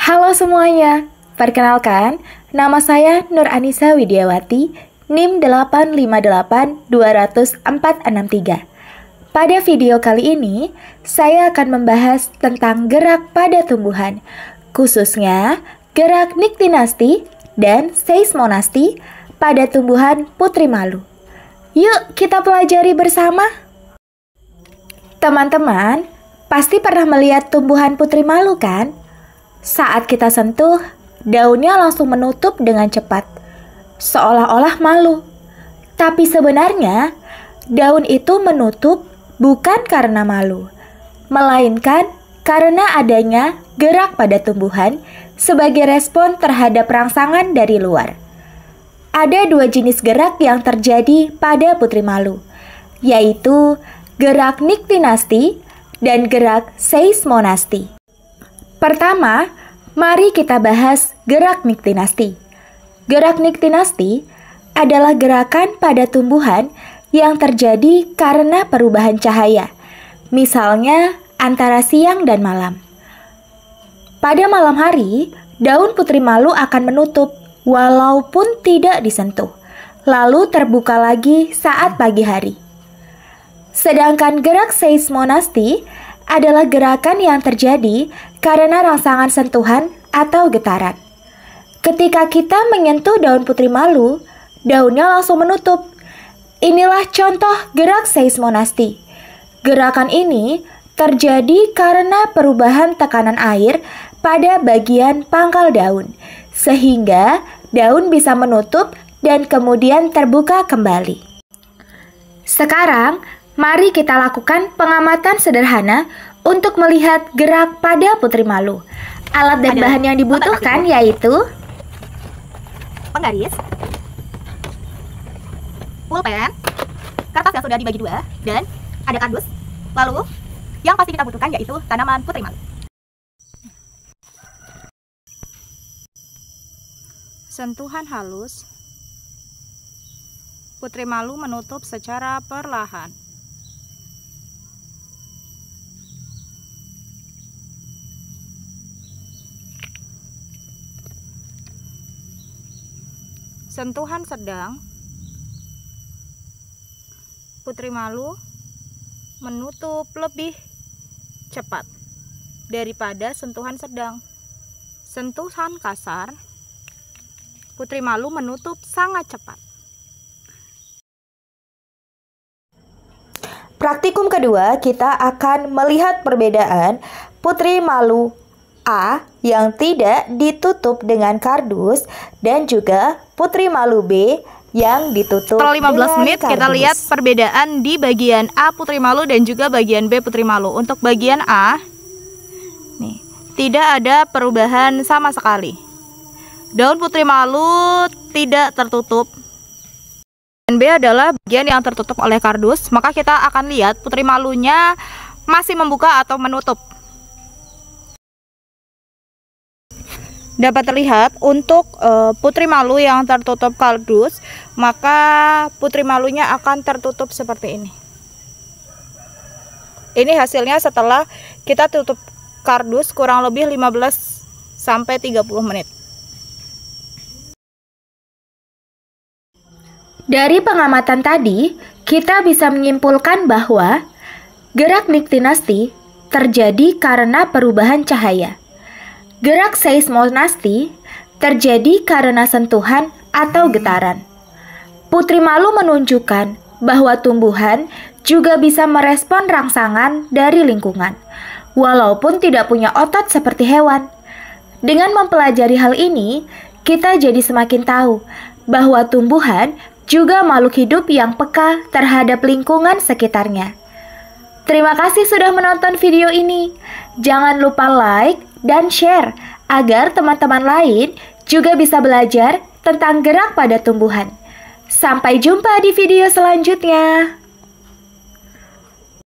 Halo semuanya, perkenalkan, nama saya Nur Anissa Widiawati, NIM 858200463. Pada video kali ini, saya akan membahas tentang gerak pada tumbuhan, khususnya gerak niktinasti dan seismonasti pada tumbuhan putri malu. Yuk kita pelajari bersama. Teman-teman, pasti pernah melihat tumbuhan putri malu kan? Saat kita sentuh, daunnya langsung menutup dengan cepat, seolah-olah malu. Tapi sebenarnya, daun itu menutup bukan karena malu, melainkan karena adanya gerak pada tumbuhan sebagai respon terhadap rangsangan dari luar. Ada dua jenis gerak yang terjadi pada putri malu, yaitu gerak niktinasti dan gerak seismonasti. Pertama, mari kita bahas gerak niktinasti. Gerak niktinasti adalah gerakan pada tumbuhan yang terjadi karena perubahan cahaya, misalnya antara siang dan malam. Pada malam hari, daun putri malu akan menutup walaupun tidak disentuh, lalu terbuka lagi saat pagi hari. Sedangkan gerak seismonasti adalah gerakan yang terjadi karena rangsangan sentuhan atau getaran. Ketika kita menyentuh daun putri malu, daunnya langsung menutup. Inilah contoh gerak seismonasti. Gerakan ini terjadi karena perubahan tekanan air pada bagian pangkal daun, sehingga daun bisa menutup dan kemudian terbuka kembali. Sekarang, mari kita lakukan pengamatan sederhana untuk melihat gerak pada putri malu. Alat dan bahan yang dibutuhkan yaitu penggaris, pulpen, kertas yang sudah dibagi dua, dan ada kardus. Lalu, yang pasti kita butuhkan yaitu tanaman putri malu. Sentuhan halus, putri malu menutup secara perlahan. Sentuhan sedang, putri malu menutup lebih cepat daripada sentuhan sedang. Sentuhan kasar, putri malu menutup sangat cepat. praktikum kedua, kita akan melihat perbedaan putri malu A yang tidak ditutup dengan kardus dan juga putri malu B yang ditutup Setelah 15 menit dengan kita kardus. lihat perbedaan di bagian A putri malu dan juga bagian B putri malu. Untuk bagian A, nih, tidak ada perubahan sama sekali. Daun putri malu tidak tertutup. Dan B adalah bagian yang tertutup oleh kardus. Maka kita akan lihat putri malunya masih membuka atau menutup. Dapat terlihat untuk putri malu yang tertutup kardus, maka putri malunya akan tertutup seperti ini. Ini hasilnya setelah kita tutup kardus kurang lebih 15-30 menit. Dari pengamatan tadi, kita bisa menyimpulkan bahwa gerak niktinasti terjadi karena perubahan cahaya. Gerak seismonasti terjadi karena sentuhan atau getaran. Putri malu menunjukkan bahwa tumbuhan juga bisa merespon rangsangan dari lingkungan, walaupun tidak punya otot seperti hewan. Dengan mempelajari hal ini, kita jadi semakin tahu bahwa tumbuhan juga makhluk hidup yang peka terhadap lingkungan sekitarnya. Terima kasih sudah menonton video ini. Jangan lupa like dan share agar teman-teman lain juga bisa belajar tentang gerak pada tumbuhan. Sampai jumpa di video selanjutnya.